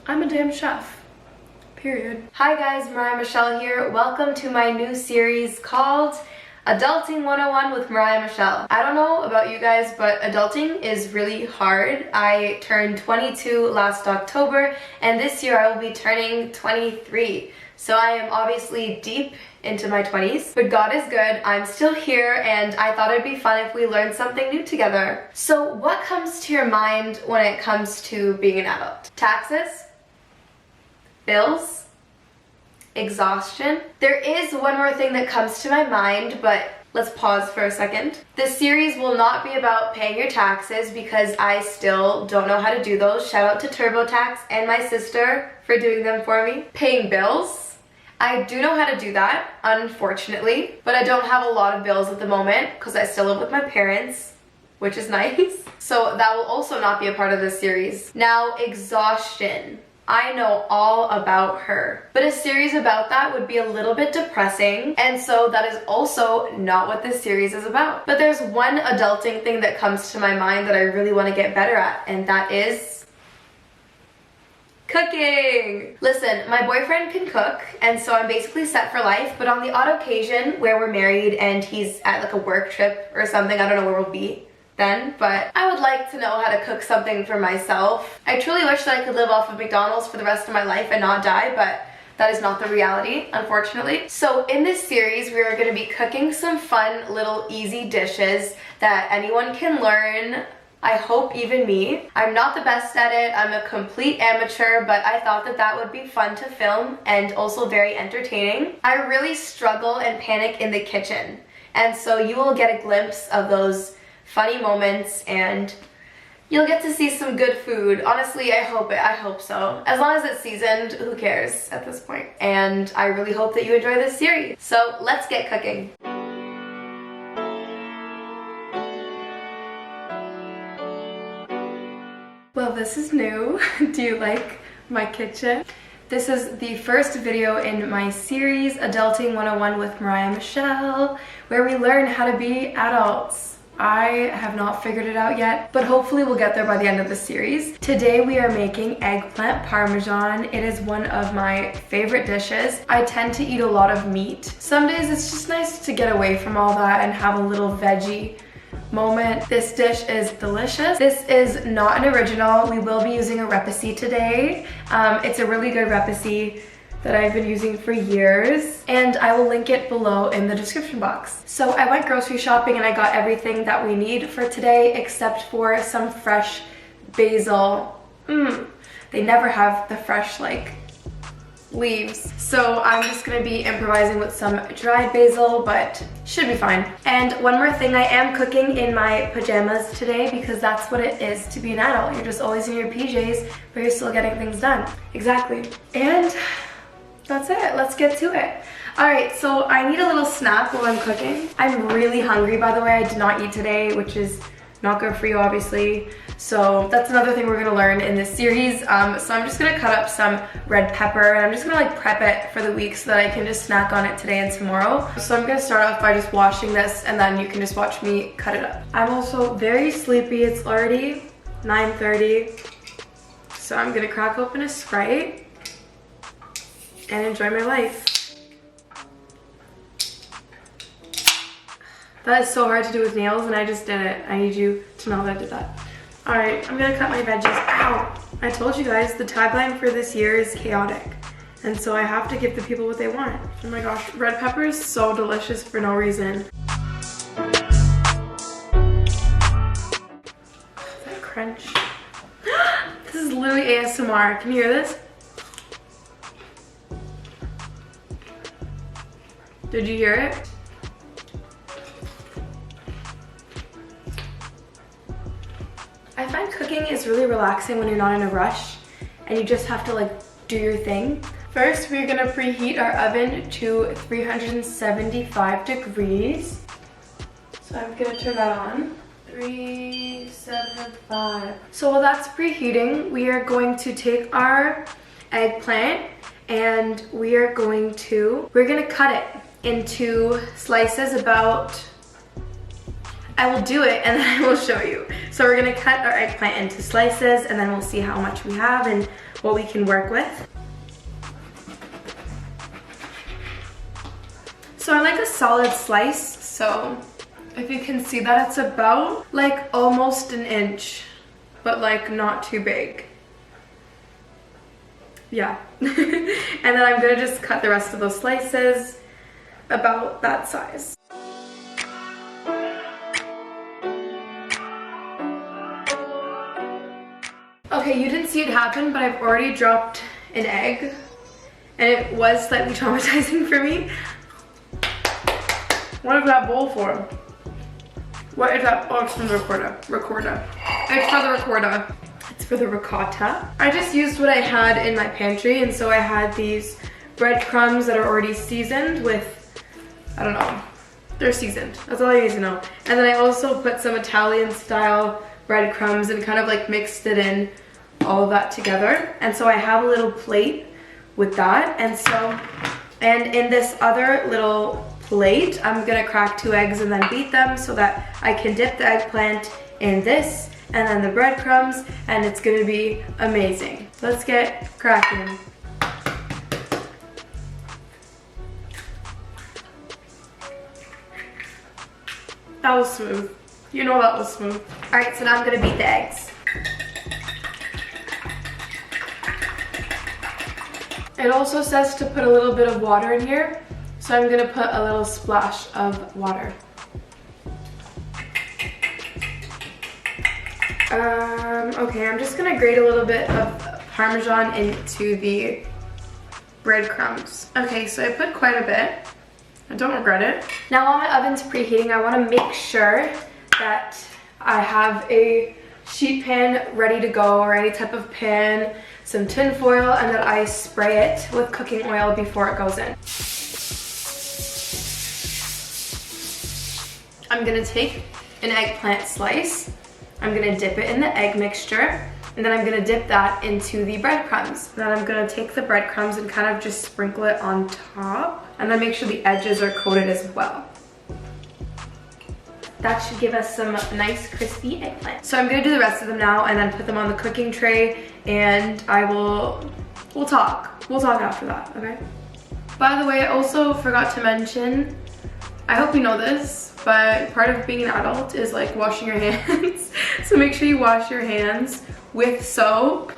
I'm a damn chef. Period. Hi guys, Mariah Michelle here. Welcome to my new series called Adulting 101 with Mariah Michelle. I don't know about you guys, but adulting is really hard. I turned 22 last October, and this year I will be turning 23. So I am obviously deep into my 20s, but God is good. I'm still here, and I thought it'd be fun if we learned something new together. So what comes to your mind when it comes to being an adult? Taxes? Bills? Exhaustion? There is one more thing that comes to my mind, but let's pause for a second. This series will not be about paying your taxes because I still don't know how to do those. Shout out to TurboTax and my sister for doing them for me. Paying bills? I do know how to do that, unfortunately, but I don't have a lot of bills at the moment because I still live with my parents, which is nice. So that will also not be a part of this series. Now, exhaustion. I know all about her, but a series about that would be a little bit depressing, and so that is also not what this series is about. But there's one adulting thing that comes to my mind that I really want to get better at, and that is cooking. Listen, my boyfriend can cook, and so I'm basically set for life, but on the odd occasion where we're married and he's at like a work trip or something, I don't know where we'll be then, but I would like to know how to cook something for myself. I truly wish that I could live off of McDonald's for the rest of my life and not die, but that is not the reality, unfortunately. So in this series, we are going to be cooking some fun little easy dishes that anyone can learn. I hope even me. I'm not the best at it. I'm a complete amateur, but I thought that that would be fun to film and also very entertaining. I really struggle and panic in the kitchen, and so you will get a glimpse of those funny moments, and you'll get to see some good food. Honestly, I hope so. As long as it's seasoned, who cares at this point? And I really hope that you enjoy this series. So let's get cooking. Well, this is new. Do you like my kitchen? This is the first video in my series, Adulting 101 with Mariah Michelle, where we learn how to be adults. I have not figured it out yet, but hopefully we'll get there by the end of the series. Today we are making eggplant parmesan. It is one of my favorite dishes. I tend to eat a lot of meat. Some days it's just nice to get away from all that and have a little veggie moment. This dish is delicious. This is not an original. We will be using a recipe today. It's a really good recipe that I've been using for years, and I will link it below in the description box. So I went grocery shopping and I got everything that we need for today except for some fresh basil. They never have the fresh like leaves. So I'm just gonna be improvising with some dried basil, but should be fine. And one more thing, I am cooking in my pajamas today because that's what it is to be an adult. You're just always in your PJs, but you're still getting things done. Exactly. And that's it, let's get to it. All right, so I need a little snack while I'm cooking. I'm really hungry, by the way. I did not eat today, which is not good for you, obviously. So that's another thing we're gonna learn in this series. So I'm just gonna cut up some red pepper, and I'm just gonna like prep it for the week so that I can just snack on it today and tomorrow. So I'm gonna start off by just washing this, and then you can just watch me cut it up. I'm also very sleepy. It's already 9:30. So I'm gonna crack open a Sprite and enjoy my life. That is so hard to do with nails, and I just did it. I need you to know that I did that. All right, I'm gonna cut my veggies. Ow! I told you guys the tagline for this year is chaotic, and so I have to give the people what they want. Oh my gosh, red pepper is so delicious for no reason. That crunch. This is literally ASMR. Can you hear this? Did you hear it? I find cooking is really relaxing when you're not in a rush and you just have to like do your thing. First, we're gonna preheat our oven to 375 degrees. So I'm gonna turn that on. 375. So while that's preheating, we are going to take our eggplant and we're gonna cut it into slices about, I will do it and then I will show you. So we're gonna cut our eggplant into slices and then we'll see how much we have and what we can work with. So I like a solid slice, so if you can see that, it's about like almost an inch, but like not too big. Yeah. And then I'm gonna just cut the rest of those slices about that size. Okay, you didn't see it happen, but I've already dropped an egg, and it was slightly traumatizing for me. What is that bowl for? What is that? Oh, it's from the recorder. It's for the recorder. It's for the ricotta. I just used what I had in my pantry, and so I had these breadcrumbs that are already seasoned with, I don't know, they're seasoned. That's all I need to know. And then I also put some Italian style breadcrumbs and kind of like mixed it in, all of that together. And so I have a little plate with that. And in this other little plate, I'm gonna crack 2 eggs and then beat them so that I can dip the eggplant in this and then the breadcrumbs, and it's gonna be amazing. Let's get cracking. That was smooth. You know that was smooth. All right, so now I'm gonna beat the eggs. It also says to put a little bit of water in here, so I'm gonna put a little splash of water. Okay, I'm just gonna grate a little bit of parmesan into the breadcrumbs. Okay, so I put quite a bit. I don't regret it. Now while my oven's preheating, I wanna make sure that I have a sheet pan ready to go, or any type of pan, some tin foil, and that I spray it with cooking oil before it goes in. I'm gonna take an eggplant slice, I'm gonna dip it in the egg mixture, and then I'm gonna dip that into the breadcrumbs. Then I'm gonna take the breadcrumbs and kind of just sprinkle it on top, and then make sure the edges are coated as well. That should give us some nice crispy eggplant. So I'm gonna do the rest of them now and then put them on the cooking tray, and we'll talk. We'll talk after that, okay? By the way, I also forgot to mention, I hope you know this, but part of being an adult is like washing your hands. So make sure you wash your hands with soap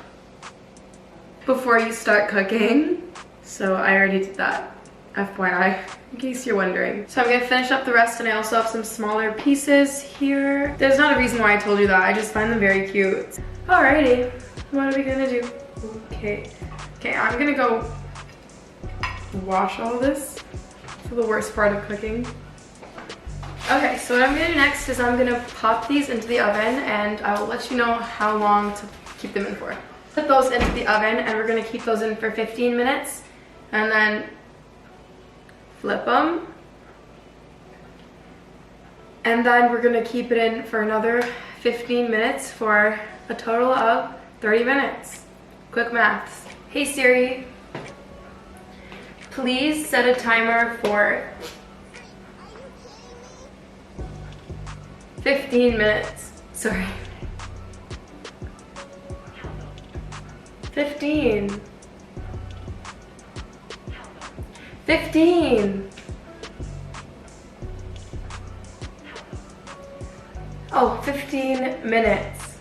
before you start cooking. So I already did that, FYI, in case you're wondering. So I'm gonna finish up the rest, and I also have some smaller pieces here. There's not a reason why I told you that, I just find them very cute. Alrighty, what are we gonna do? Okay, I'm gonna go wash all this for the worst part of cooking. Okay, so what I'm gonna do next is I'm gonna pop these into the oven, and I will let you know how long to keep them in for. Put those into the oven, and we're gonna keep those in for 15 minutes, and then flip them. And then we're gonna keep it in for another 15 minutes for a total of 30 minutes. Quick maths. Hey Siri, please set a timer for 15 minutes. Sorry. 15. 15. Oh, 15 minutes.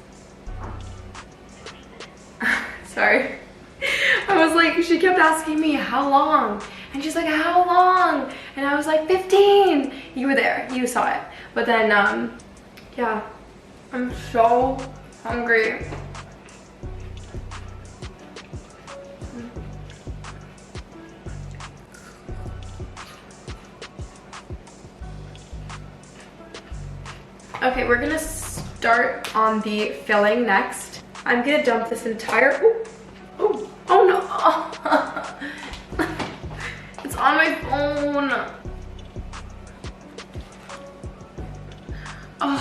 Sorry. I was like, she kept asking me how long, and she's like, how long? And I was like, 15. You were there, you saw it. But then, yeah, I'm so hungry. Okay, we're gonna start on the filling next. I'm gonna dump this entire, oh no. It's on my phone. Oh,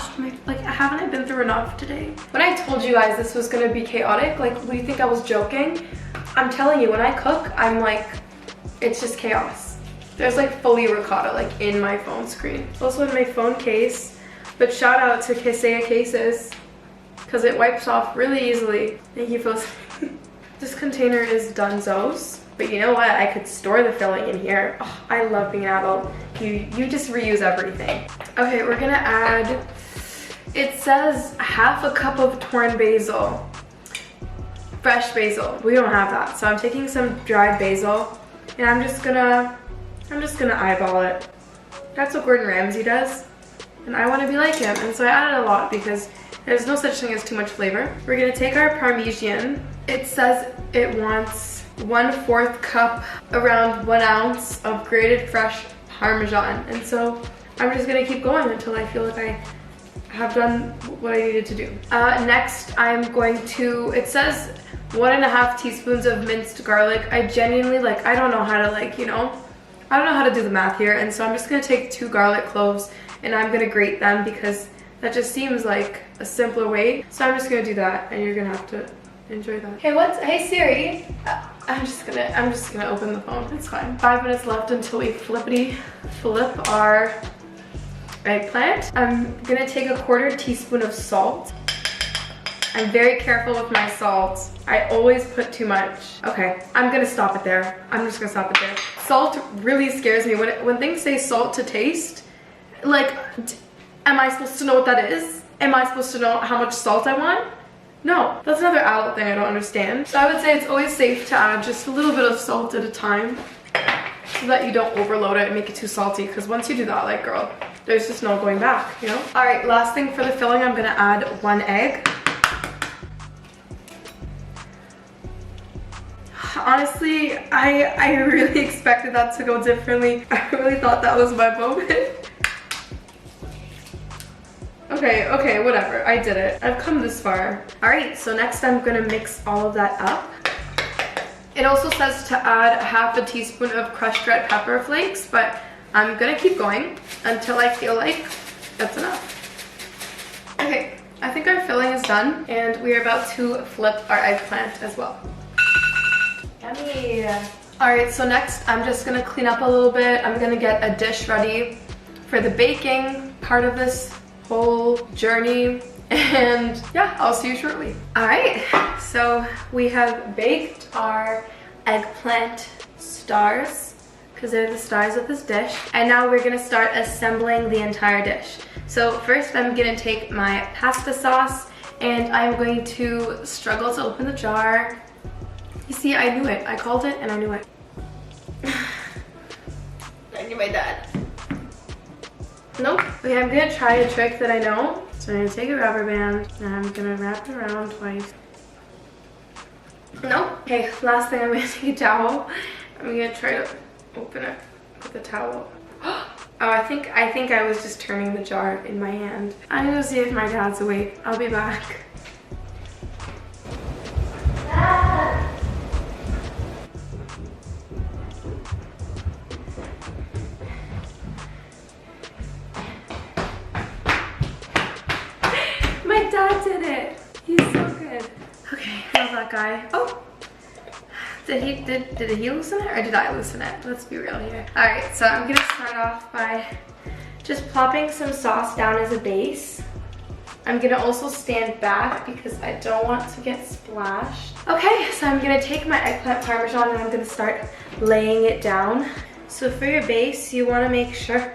haven't I been through enough today? When I told you guys this was gonna be chaotic, like, would you think I was joking? I'm telling you, when I cook, I'm like, it's just chaos. There's like fully ricotta like in my phone screen. It's also in my phone case. But shout out to Kisea Cases, because it wipes off really easily. Thank you for listening. This container is Dunzo's, but you know what? I could store the filling in here. Oh, I love being an adult. You just reuse everything. Okay, we're gonna add, it says half a cup of torn basil. Fresh basil. We don't have that. So I'm taking some dried basil and I'm just gonna eyeball it. That's what Gordon Ramsay does. And I want to be like him. And so I added a lot because there's no such thing as too much flavor. We're gonna take our parmesan. It says it wants 1/4 cup, around 1 ounce of grated fresh parmesan. And so I'm just gonna keep going until I feel like I have done what I needed to do. Next, I'm going to, it says 1.5 teaspoons of minced garlic. I genuinely, like, I don't know how to, like, you know, I don't know how to do the math here. And so I'm just gonna take 2 garlic cloves and I'm gonna grate them because that just seems like a simpler way. So I'm just gonna do that and you're gonna have to enjoy that. Hey Siri. I'm just gonna open the phone, it's fine. 5 minutes left until we flip our eggplant. I'm gonna take 1/4 teaspoon of salt. I'm very careful with my salt. I always put too much. Okay, I'm gonna stop it there. I'm just gonna stop it there. Salt really scares me. When things say salt to taste, like, am I supposed to know what that is? Am I supposed to know how much salt I want? No, that's another adult thing I don't understand. So I would say it's always safe to add just a little bit of salt at a time so that you don't overload it and make it too salty, because once you do that, like, girl, there's just no going back, you know? All right, last thing for the filling, I'm gonna add 1 egg. Honestly, I really expected that to go differently. I really thought that was my moment. Okay, whatever, I did it. I've come this far. All right, so next I'm gonna mix all of that up. It also says to add 1/2 teaspoon of crushed red pepper flakes, but I'm gonna keep going until I feel like that's enough. Okay, I think our filling is done and we are about to flip our eggplant as well. Yummy. All right, so next I'm just gonna clean up a little bit. I'm gonna get a dish ready for the baking part of this whole journey, and yeah, I'll see you shortly. All right, so we have baked our eggplant stars, because they're the stars of this dish, and now we're gonna start assembling the entire dish. So first I'm gonna take my pasta sauce and I'm going to struggle to open the jar. You see, I knew it. I called it and I knew it. I knew my dad. Nope. Okay, I'm gonna try a trick that I know. So I'm gonna take a rubber band and I'm gonna wrap it around twice. Nope. Okay, last thing, I'm gonna take a towel. I'm gonna try to open it with the towel. Oh, I think I was just turning the jar in my hand. I'm gonna see if my dad's awake. I'll be back. My dad did it. He's so good. Okay, how's that guy? Oh, did he loosen it or did I loosen it? Let's be real here. All right, so I'm gonna start off by just plopping some sauce down as a base. I'm gonna also stand back because I don't want to get splashed. Okay, so I'm gonna take my eggplant parmesan and I'm gonna start laying it down. So for your base, you wanna make sure,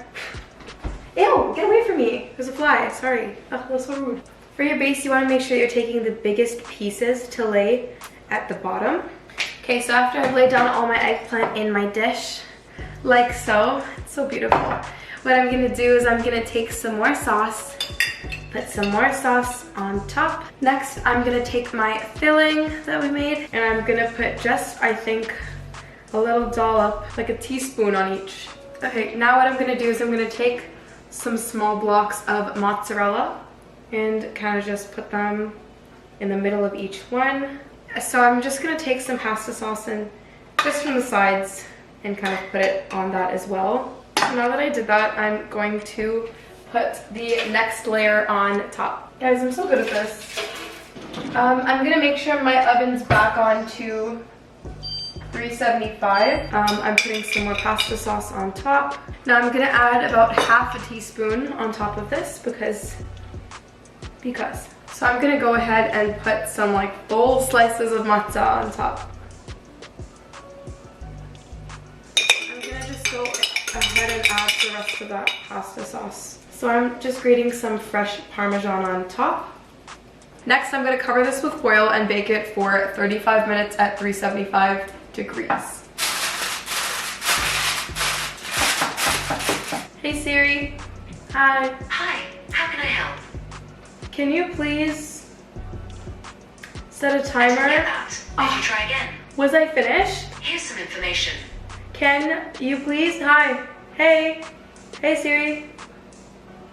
ew, get away from me. There's a fly, sorry. Oh, that's so rude. For your base, you wanna make sure you're taking the biggest pieces to lay at the bottom. Okay, so after I've laid down all my eggplant in my dish, like so, it's so beautiful. What I'm gonna do is I'm gonna take some more sauce, put some more sauce on top. Next, I'm gonna take my filling that we made and I'm gonna put just, I think, a little dollop, like a teaspoon on each. Okay, now what I'm gonna do is I'm gonna take some small blocks of mozzarella and kind of just put them in the middle of each one. So I'm just gonna take some pasta sauce and just from the sides and kind of put it on that as well. So now that I did that, I'm going to put the next layer on top. Guys, I'm so good at this. I'm gonna make sure my oven's back on to 375. I'm putting some more pasta sauce on top. Now I'm gonna add about 1/2 teaspoon on top of this because So I'm gonna go ahead and put some like full slices of mozzarella on top. I'm gonna just go ahead and add the rest of that pasta sauce. So I'm just grating some fresh Parmesan on top. Next, I'm gonna cover this with foil and bake it for 35 minutes at 375 degrees. Hey Siri. Hi. Hi, how can I help? Can you please set a timer? Forget that. Maybe try again. Was I finished? Here's some information. Can you please? Hi. Hey. Hey Siri.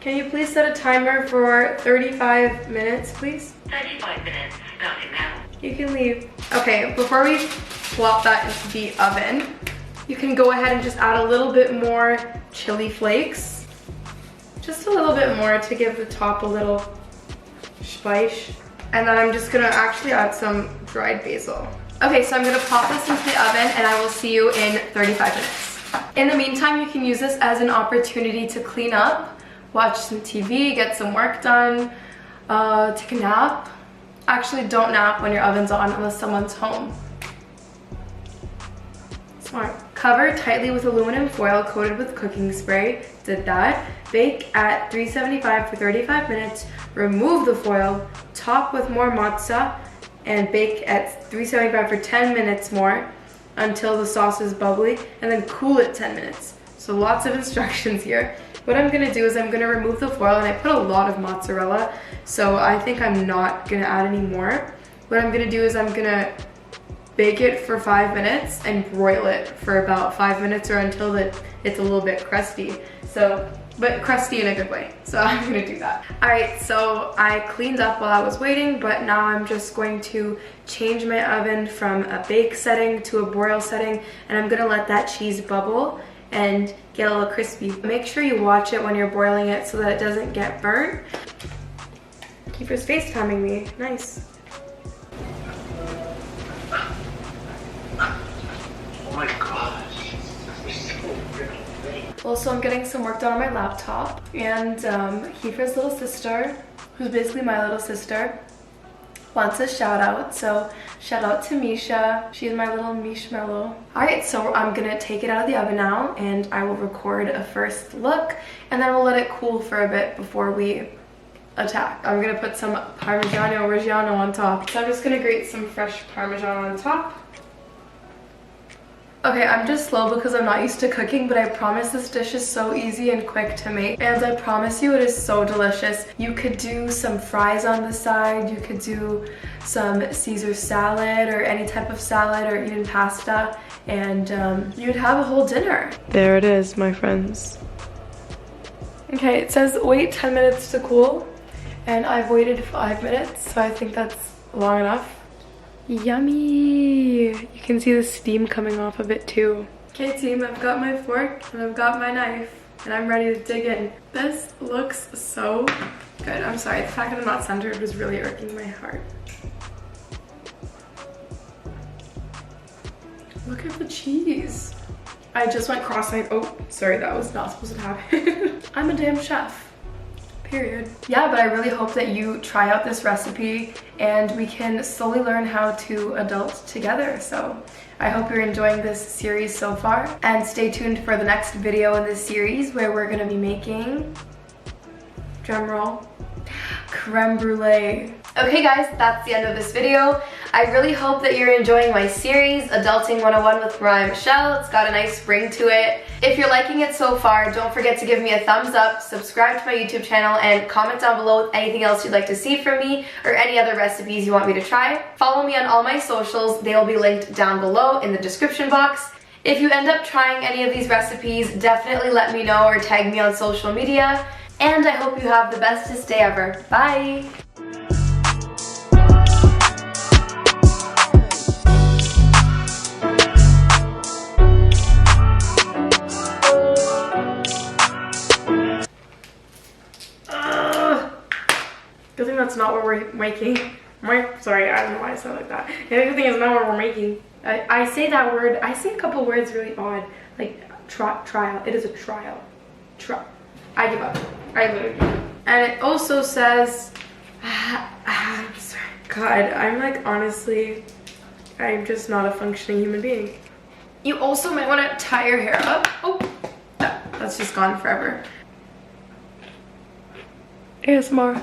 Can you please set a timer for 35 minutes, please? 35 minutes, starting now. You can leave. Okay, before we plop that into the oven, you can go ahead and just add a little bit more chili flakes. Just a little bit more to give the top a little spice. And then I'm just gonna actually add some dried basil. Okay, so I'm gonna pop this into the oven and I will see you in 35 minutes. In the meantime, you can use this as an opportunity to clean up, watch some TV, get some work done, take a nap. Actually, don't nap when your oven's on unless someone's home. Smart. Cover tightly with aluminum foil coated with cooking spray. Did that. Bake at 375 for 35 minutes. Remove the foil. Top with more mozza and bake at 375 for 10 minutes more until the sauce is bubbly, and then cool it 10 minutes. So lots of instructions here. What I'm gonna do is I'm gonna remove the foil, and I put a lot of mozzarella, so I think I'm not gonna add any more. What I'm gonna do is I'm gonna bake it for 5 minutes and broil it for about 5 minutes or until it's a little bit crusty. So, but crusty in a good way. So I'm gonna do that. All right, so I cleaned up while I was waiting, but now I'm just going to change my oven from a bake setting to a broil setting, and I'm gonna let that cheese bubble and get a little crispy. Make sure you watch it when you're broiling it so that it doesn't get burnt. Keeper's FaceTiming me, nice. Oh my gosh, this is so really great. Also, I'm getting some work done on my laptop, and Kiefer's little sister, who's basically my little sister, wants a shout out. So shout out to Misha. She's my little Mishmallow. All right, so I'm gonna take it out of the oven now, and I will record a first look, and then we'll let it cool for a bit before we attack. I'm gonna put some Parmigiano Reggiano on top. So I'm just gonna grate some fresh Parmesan on top. Okay, I'm just slow because I'm not used to cooking, but I promise this dish is so easy and quick to make, and I promise you it is so delicious. You could do some fries on the side, you could do some Caesar salad or any type of salad or even pasta, and you'd have a whole dinner. There it is, my friends. Okay, it says wait 10 minutes to cool, and I've waited 5 minutes, so I think that's long enough. Yummy! You can see the steam coming off of it too. Okay team, I've got my fork and I've got my knife and I'm ready to dig in. This looks so good. I'm sorry, the fact that I'm not centered was really irking my heart. Look at the cheese. I just went cross-eyed. Oh, sorry, that was not supposed to happen. I'm a damn chef. Period. Yeah, but I really hope that you try out this recipe and we can slowly learn how to adult together. So I hope you're enjoying this series so far, and stay tuned for the next video in this series where we're gonna be making, drumroll, creme brulee. Okay guys, that's the end of this video. I really hope that you're enjoying my series, Adulting 101 with Mariah Michelle. It's got a nice spring to it. If you're liking it so far, don't forget to give me a thumbs up, subscribe to my YouTube channel, and comment down below with anything else you'd like to see from me or any other recipes you want me to try. Follow me on all my socials. They will be linked down below in the description box. If you end up trying any of these recipes, definitely let me know or tag me on social media. And I hope you have the bestest day ever. Bye! Good thing that's not what we're making. Sorry, I don't know why I sound like that. The other thing is not what we're making. I say that word, I say a couple words really odd. Like, trial. It is a trial. I give up. I literally give up. And it also says, Sorry. God, I'm like, honestly, I'm just not a functioning human being. You also might want to tie your hair up. Oh, that's just gone forever. ASMR.